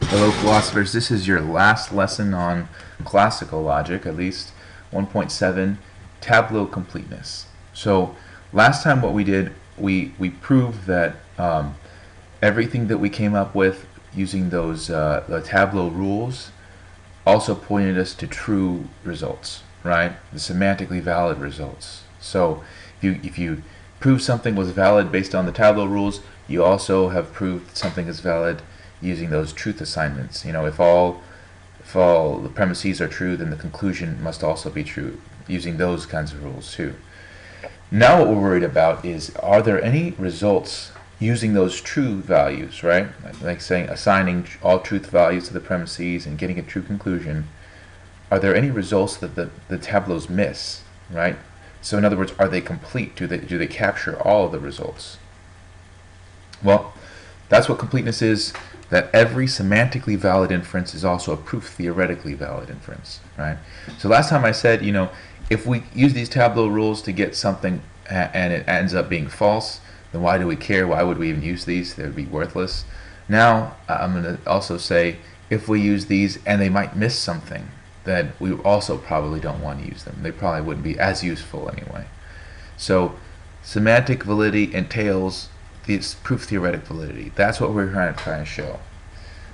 Hello philosophers, this is your last lesson on classical logic, at least 1.7, Tableau completeness. So last time what we did, we proved that everything that we came up with using those the Tableau rules also pointed us to true results, right? The semantically valid results. So if you prove something was valid based on the Tableau rules, you also have proved something is valid using those truth assignments. You know, if all the premises are true, then the conclusion must also be true, using those kinds of rules too. Now what we're worried about is, are there any results using those true values, right? Like saying assigning all truth values to the premises and getting a true conclusion. Are there any results that the tableaus miss, right? So in other words, are they complete? Do they capture all of the results? Well, that's what completeness is, that every semantically valid inference is also a proof theoretically valid inference, right? So last time I said, you know, if we use these Tableau rules to get something and it ends up being false, then why do we care? Why would we even use these? They would be worthless. Now I'm going to also say, if we use these and they might miss something, then we also probably don't want to use them. They probably wouldn't be as useful anyway. So semantic validity entails this proof theoretic validity. That's what we're trying to show.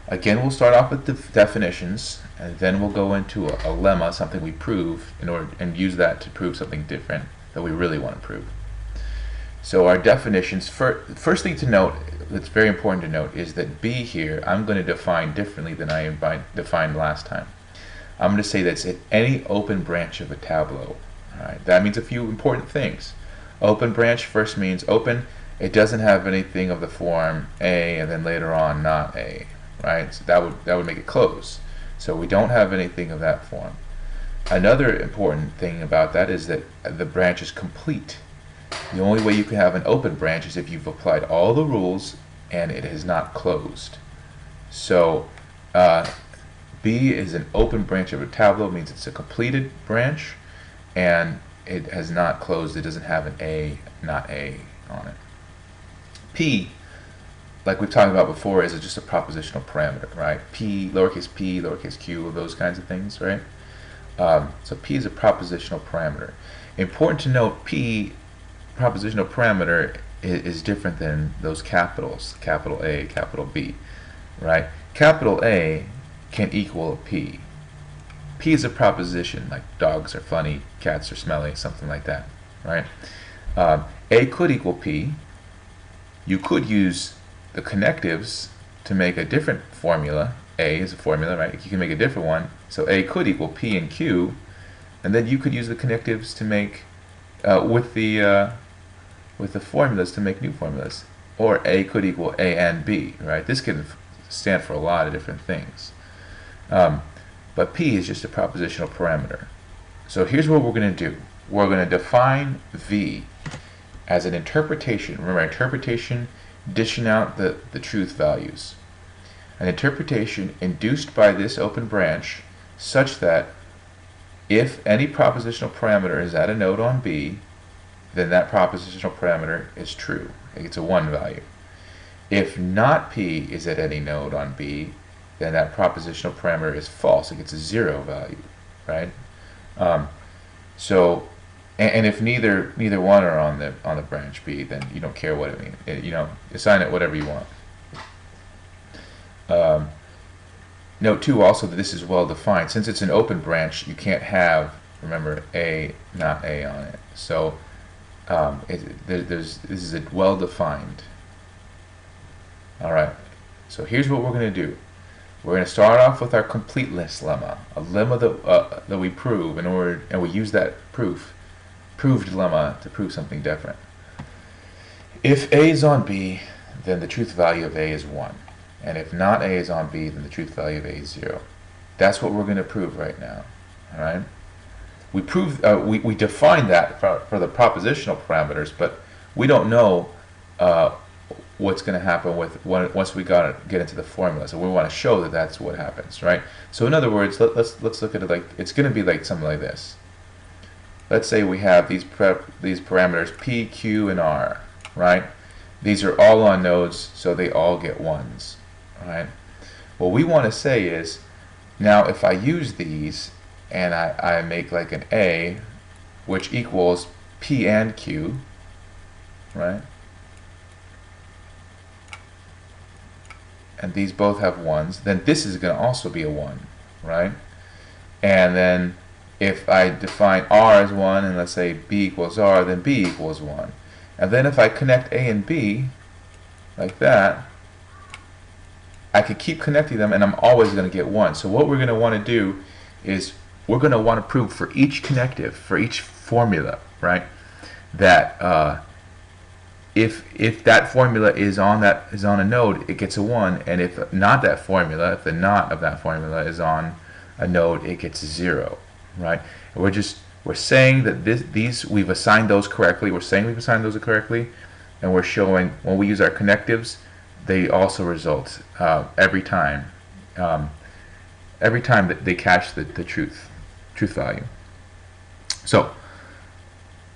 Again, we'll start off with the definitions, and then we'll go into a lemma, something we prove, and use that to prove something different that we really want to prove. So our definitions, first thing to note, that's very important to note, is that B here, I'm going to define differently than I defined last time. I'm going to say that's at any open branch of a Tableau. All right, that means a few important things. Open branch first means open. It doesn't have anything of the form A and then later on not A, right? So that would make it closed. So we don't have anything of that form. Another important thing about that is that the branch is complete. The only way you can have an open branch is if you've applied all the rules and it is not closed. So B is an open branch of a Tableau, means it's a completed branch, and it has not closed. It doesn't have an A, not A on it. P, like we've talked about before, is just a propositional parameter, right? P, lowercase q, those kinds of things, right? So P is a propositional parameter. Important to note, P, propositional parameter, is different than those capitals, capital A, capital B, right? Capital A can equal a P. P is a proposition, like dogs are funny, cats are smelly, something like that, right? A could equal P. You could use the connectives to make a different formula. A is a formula, right? You can make a different one. So A could equal P and Q, and then you could use the connectives to make with the formulas to make new formulas. Or A could equal A and B, right? This can stand for a lot of different things. But P is just a propositional parameter. So here's what we're going to do. We're going to define V as an interpretation. Remember, interpretation dishing out the truth values. An interpretation induced by this open branch such that if any propositional parameter is at a node on B, then that propositional parameter is true. It gets a 1 value. If not P is at any node on B, then that propositional parameter is false. It gets a 0 value, right? And if neither one are on the branch B, then you don't care what it means. You know, assign it whatever you want. Note too also that this is well defined. Since it's an open branch, you can't have, remember, A not A on it. So this is a well defined. All right. So here's what we're going to do. We're going to start off with our completeness lemma, a lemma that we prove and we use that proved lemma to prove something different. If A is on B, then the truth value of A is 1. And if not A is on B, then the truth value of A is 0. That's what we're going to prove right now. All right? We define that for the propositional parameters, but we don't know what's going to happen once we get into the formula. So we want to show that that's what happens, right? So in other words, let's look at it like it's going to be like something like this. Let's say we have these parameters P, Q, and R, right? These are all on nodes, so they all get 1s, right? What we want to say is, now if I use these and I make like an A, which equals P and Q, right? And these both have 1s, then this is going to also be a 1, right? And then if I define R as 1 and let's say B equals R, then B equals 1. And then if I connect A and B like that, I could keep connecting them and I'm always going to get 1. So what we're going to want to do is we're going to want to prove for each connective, for each formula, right, that if that formula is on a node, it gets a 1, and if not that formula, if the not of that formula is on a node, it gets a 0, right? And we're saying that these we've assigned those correctly. We're saying we've assigned those correctly, and we're showing when we use our connectives, they also result every time that they catch the truth value. So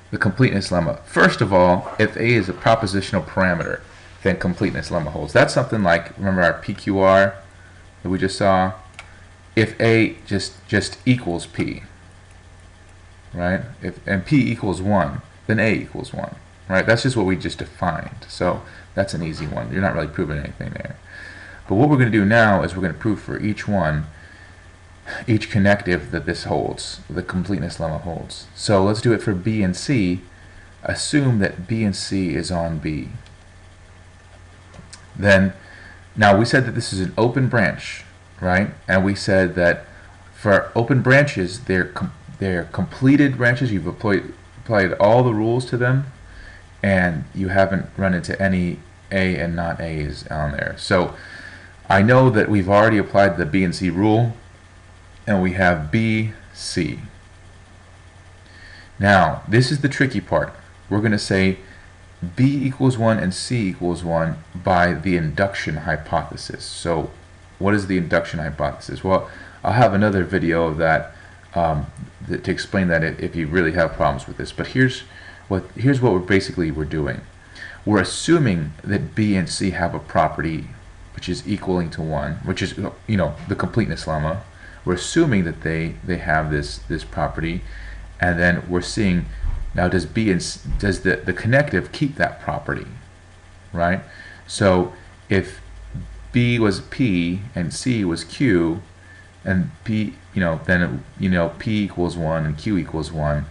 the completeness lemma. First of all, if A is a propositional parameter, then completeness lemma holds. That's something like, remember our PQR that we just saw? If A just equals P, right? And P equals 1, then A equals 1, right? That's just what we just defined. So that's an easy one. You're not really proving anything there. But what we're going to do now is we're going to prove for each one, each connective that this holds, the completeness lemma holds. So let's do it for B and C. Assume that B and C is on B. Then, now we said that this is an open branch, right? And we said that for open branches, they're completed branches. You've applied all the rules to them, and you haven't run into any A and not A's on there. So I know that we've already applied the B and C rule, and we have B, C. Now, this is the tricky part. We're going to say B equals 1 and C equals 1 by the induction hypothesis. So what is the induction hypothesis? Well, I'll have another video of that to explain that if you really have problems with this. But here's what we're doing. We're assuming that B and C have a property which is equaling to 1, which is, the completeness lemma. We're assuming that they have this property, and then we're seeing, now does the connective keep that property, right? So if B was P and C was Q, and P, then P equals 1 and Q equals 1,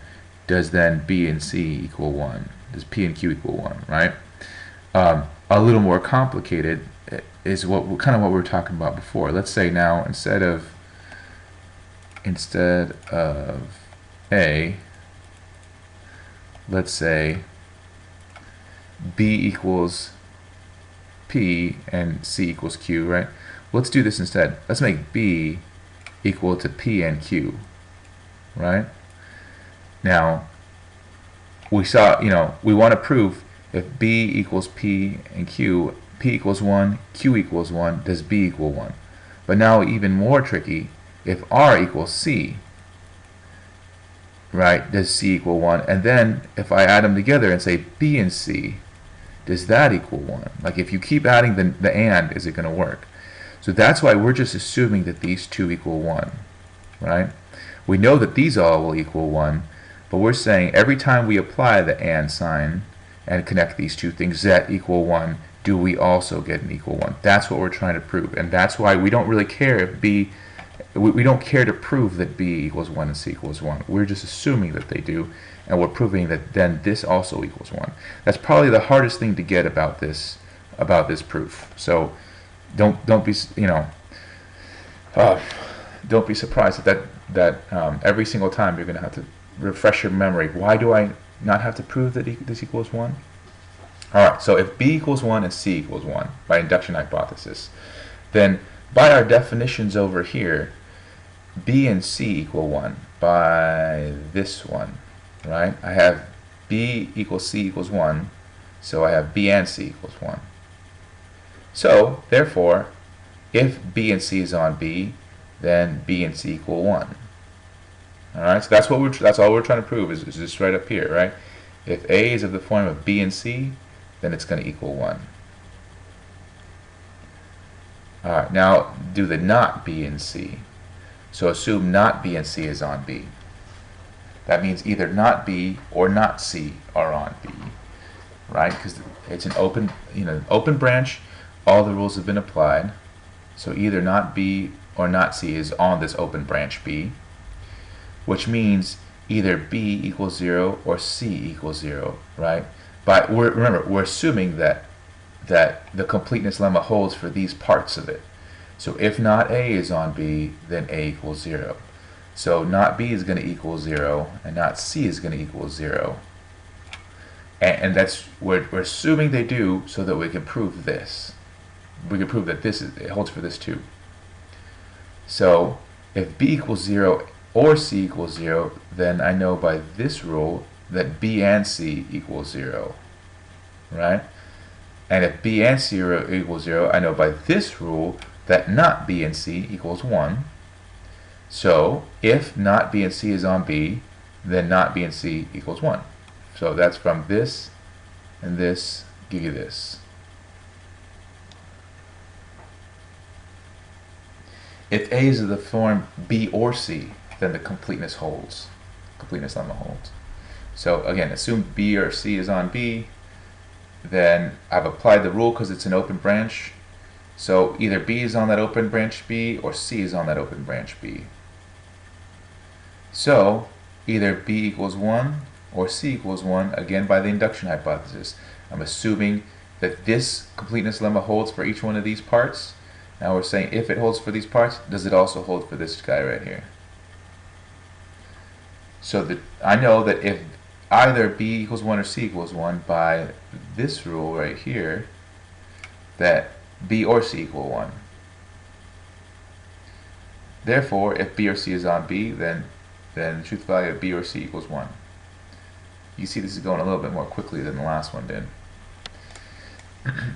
does then B and C equal 1? Does P and Q equal 1, right? A little more complicated is kind of what we were talking about before. Let's say now instead of A, let's say B equals P and C equals Q, right? Let's do this instead. Let's make B equal to P and Q, right? Now, we saw, we want to prove if B equals P and Q, P equals 1, Q equals 1, does B equal 1? But now even more tricky, if R equals C, right, does C equal 1? And then if I add them together and say B and C, does that equal 1? Like if you keep adding the and, is it going to work? So that's why we're just assuming that these two equal 1, right? We know that these all will equal 1, but we're saying every time we apply the and sign and connect these two things, that equal 1, do we also get an equal 1? That's what we're trying to prove, and that's why we don't really care if B, we don't care to prove that B equals 1 and C equals 1. We're just assuming that they do, and we're proving that then this also equals 1. That's probably the hardest thing to get about this proof. So don't be don't be surprised that every single time you're going to have to refresh your memory. Why do I not have to prove that this equals 1? Alright, so if B equals 1 and C equals 1 by induction hypothesis, then by our definitions over here, B and C equal 1 by this one, right? I have B equals C equals 1, so I have B and C equals 1. So, therefore, if B and C is on B, then B and C equal 1. Alright, so that's all we're trying to prove is this right up here, right? If A is of the form of B and C, then it's going to equal 1. Alright, now do the not B and C. So assume not B and C is on B. That means either not B or not C are on B, right? Because it's an open, open branch. All the rules have been applied. So either not B or not C is on this open branch B, which means either B equals 0 or C equals 0, right? But remember, we're assuming that the completeness lemma holds for these parts of it. So if not A is on B, then A equals 0. So not B is going to equal 0, and not C is going to equal 0. And that's we're assuming they do, so that we can prove this. We can prove that it holds for this too. So if B equals 0 or C equals 0, then I know by this rule that B and C equals 0, right? And if B and C equals 0, I know by this rule that not B and C equals 1. So if not B and C is on B, then not B and C equals 1. So that's from this and this give you this. If A is of the form B or C, then the completeness holds. Completeness lemma holds. So again, assume B or C is on B, then I've applied the rule because it's an open branch. So either B is on that open branch B or C is on that open branch B. So either B equals 1 or C equals 1, again by the induction hypothesis. I'm assuming that this completeness lemma holds for each one of these parts. Now we're saying if it holds for these parts, does it also hold for this guy right here? So I know that if either B equals 1 or C equals 1 by this rule right here, that B or C equal 1. Therefore, if B or C is on B, then the truth value of B or C equals 1. You see this is going a little bit more quickly than the last one did.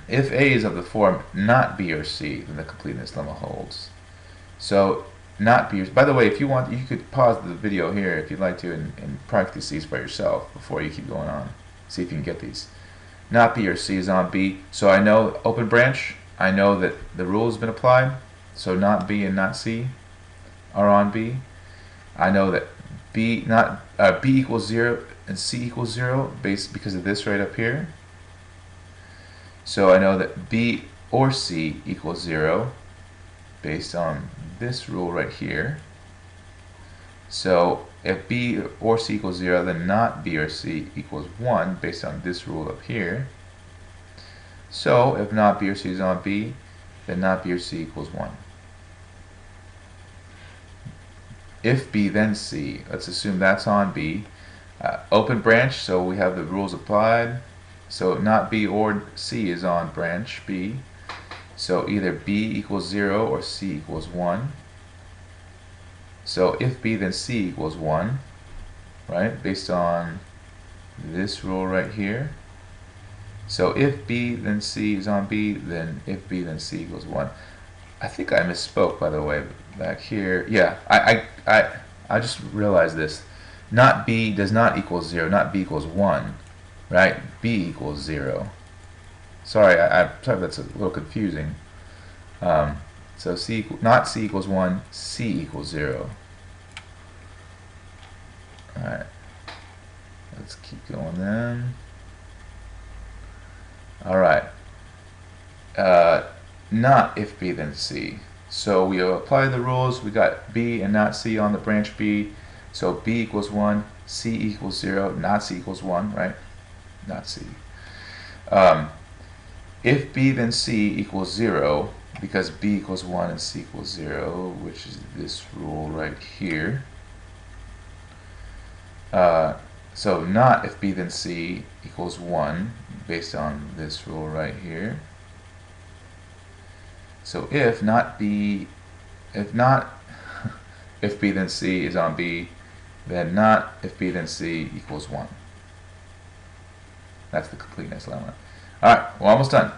If A is of the form not B or C, then the completeness lemma holds. So not B or C. By the way, if you want, you could pause the video here if you'd like to and practice these by yourself before you keep going on. See if you can get these. Not B or C is on B. So I know open branch, I know that the rule has been applied. So not B and not C are on B. I know that B equals 0 and C equals 0 because of this right up here. So I know that B or C equals 0 based on this rule right here. So if B or C equals 0, then not B or C equals 1 based on this rule up here. So if not B or C is on B, then not B or C equals 1. If B then C, let's assume that's on B. Open branch, so we have the rules applied. So not B or C is on branch B. So either B equals 0 or C equals 1. So if B then C equals 1, right, based on this rule right here. So if B then C is on B, then if B then C equals 1. I think I misspoke, by the way, back here. Yeah, I just realized this. Not B does not equal 0, not B equals 1, right? B equals 0. Sorry, I'm sorry if that's a little confusing. So not C equals 1, C equals 0. Alright, let's keep going then. Alright, not if B then C. So we apply the rules, we got B and not C on the branch B. So B equals 1, C equals 0, not C equals 1, right? Not C. If B then C equals 0, because B equals 1 and C equals 0, which is this rule right here. So not if B then C equals 1, based on this rule right here. So if B then C is on B, then not if B then C equals 1. That's the completeness lemma. Alright, we're almost done.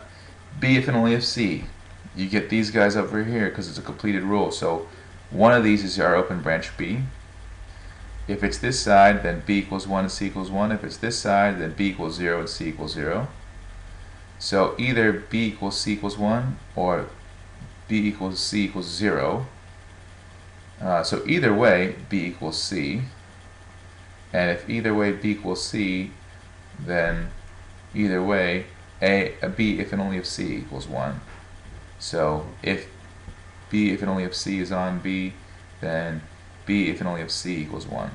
B if and only if C. You get these guys over here because it's a completed rule. So one of these is our open branch B. If it's this side, then B equals 1 and C equals 1. If it's this side, then B equals 0 and C equals 0. So either B equals C equals 1 or B B equals C equals 0. So either way, B equals C. And if either way B equals C, then either way, B if and only if C equals 1. So if B if and only if C is on B, then B if and only if C equals 1.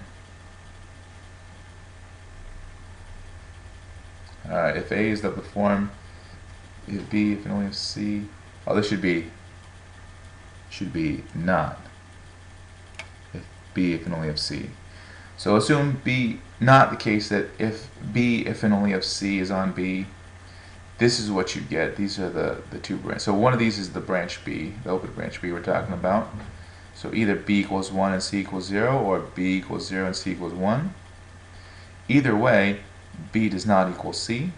Alright, if A is of the form, if B if and only if C, oh, this should be not. If B if and only if C. So assume B not the case that if B if and only if C is on B, this is what you get. These are the two branches. So one of these is the branch B, the open branch B we're talking about. So either B equals 1 and C equals 0, or B equals 0 and C equals 1. Either way, B does not equal C,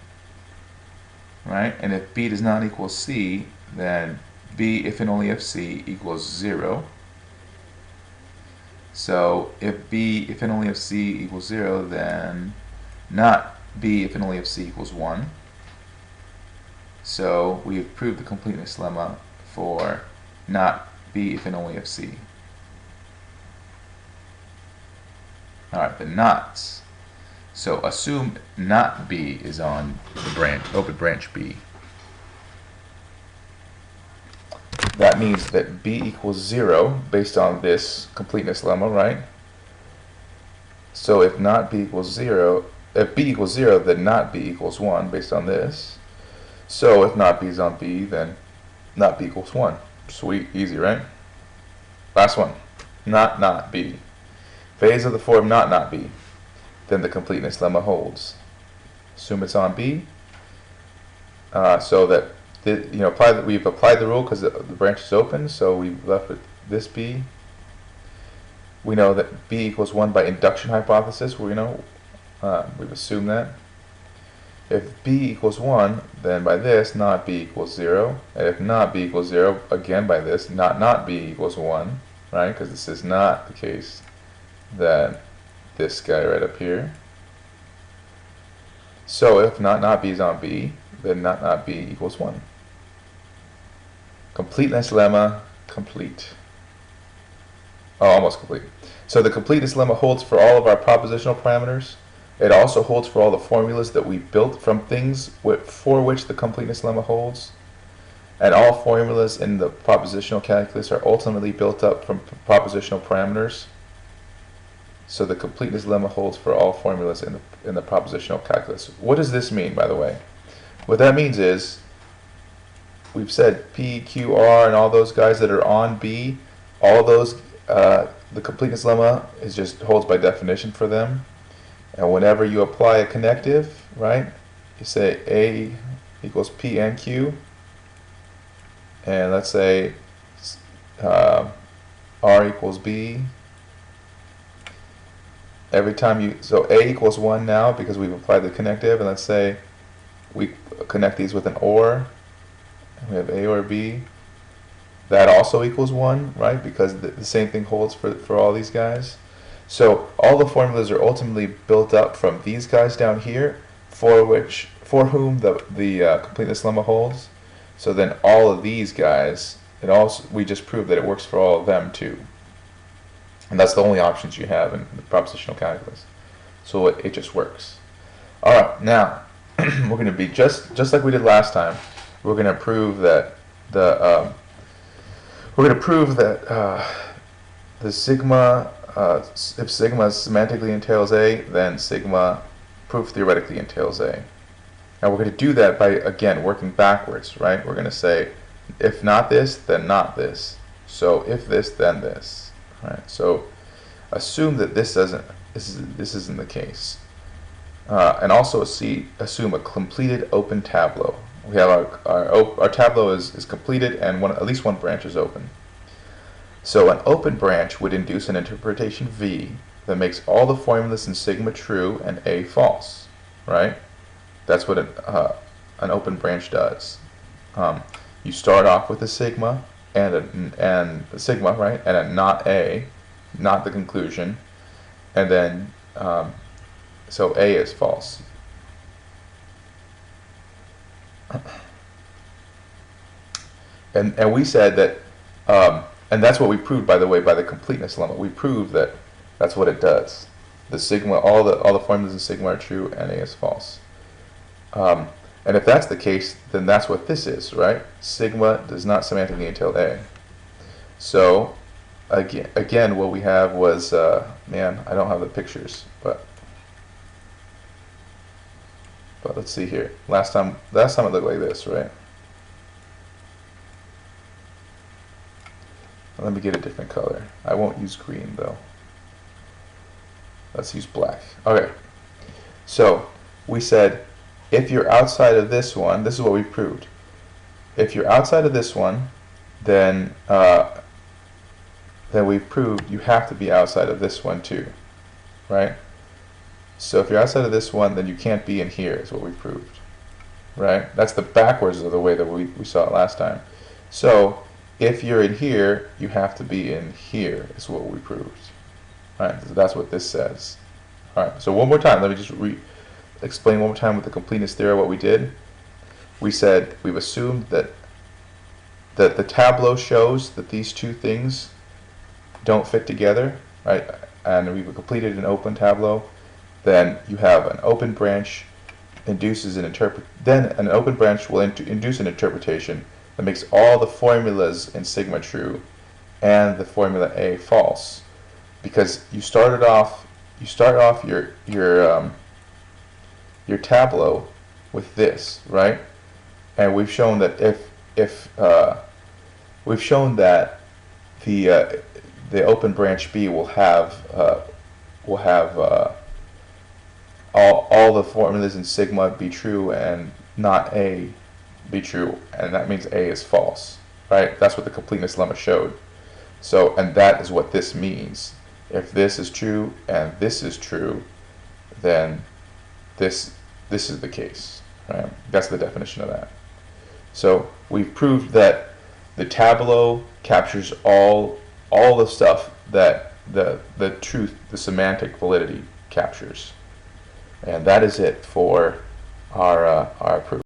right? And if B does not equal C, then B if and only if C equals 0. So if B if and only if C equals 0, then not B if and only if C equals 1. So we have proved the completeness lemma for not B if and only if C. Alright, the nots. So assume not B is on the branch, open branch B. That means that B equals 0 based on this completeness lemma, right? So if not B equals 0, if B equals 0, then not B equals 1 based on this. So if not B is on B, then not B equals 1. Sweet, easy, right? Last one, not B. If A is of the form not B, then the completeness lemma holds. Assume it's on B, so that we've applied the rule because the branch is open, so we've left with this B. We know that B equals 1 by induction hypothesis. We've assumed that. If B equals 1, then by this, not B equals 0. And if not B equals 0, again by this, not B equals 1, right? Because this is not the case that this guy right up here. So if not B is on B, then not B equals 1. Completeness lemma complete. Oh, almost complete. So the completeness lemma holds for all of our propositional parameters. It also holds for all the formulas that we built from things for which the completeness lemma holds. And all formulas in the propositional calculus are ultimately built up from propositional parameters. So the completeness lemma holds for all formulas in the propositional calculus. What does this mean, by the way? What that means is, we've said P, Q, R, and all those guys that are on B, all those, the completeness lemma is just holds by definition for them. And whenever you apply a connective, right, you say A equals P and Q, and let's say R equals B. Every time so A equals 1 now because we've applied the connective, and let's say we connect these with an OR, and we have A or B. That also equals 1, right, because the same thing holds for all these guys. So all the formulas are ultimately built up from these guys down here, for whom the completeness lemma holds. So then all of these guys, we just proved that it works for all of them too. And that's the only options you have in the propositional calculus. So it just works. All right, now we're going to be just like we did last time. We're going to prove that the sigma, if sigma semantically entails A, then sigma proof theoretically entails A. Now we're going to do that by, again, working backwards, right? We're going to say, if not this, then not this. So if this, then this. Right? So assume that this isn't the case. And also assume a completed open tableau. We have our tableau is completed and at least one branch is open. So an open branch would induce an interpretation V that makes all the formulas in sigma true and A false, right? That's what an open branch does. You start off with a sigma and a sigma, right, and a not A, not the conclusion, and then so A is false. And we said that And that's what we proved, by the way, by the completeness lemma. We proved that that's what it does. The sigma, all the formulas in sigma are true and A is false. And if that's the case, then that's what this is, right? Sigma does not semantically entail A. So again, what we have was, man, I don't have the pictures, but let's see here. Last time it looked like this, right? Let me get a different color. I won't use green though. Let's use black. Okay. So we said if you're outside of this one, this is what we proved. If you're outside of this one, then we've proved you have to be outside of this one too, right? So if you're outside of this one, then you can't be in here, is what we proved, right? That's the backwards of the way that we saw it last time. So if you're in here, you have to be in here, is what we proved. All right, so that's what this says. All right, so one more time, let me just explain one more time with the completeness theory what we did. We said we've assumed that the tableau shows that these two things don't fit together, right? And we've completed an open tableau. Then you have an open branch induces an then an open branch will induce an interpretation that makes all the formulas in sigma true and the formula A false, because you start off your tableau with this, right? And we've shown that we've shown that the open branch B will have all the formulas in sigma be true and not A be true, and that means A is false, right? That's what the completeness lemma showed. So, and that is what this means. If this is true and this is true, then this is the case, right? That's the definition of that. So we've proved that the tableau captures all the stuff that the truth, the semantic validity captures. And that is it for our proof.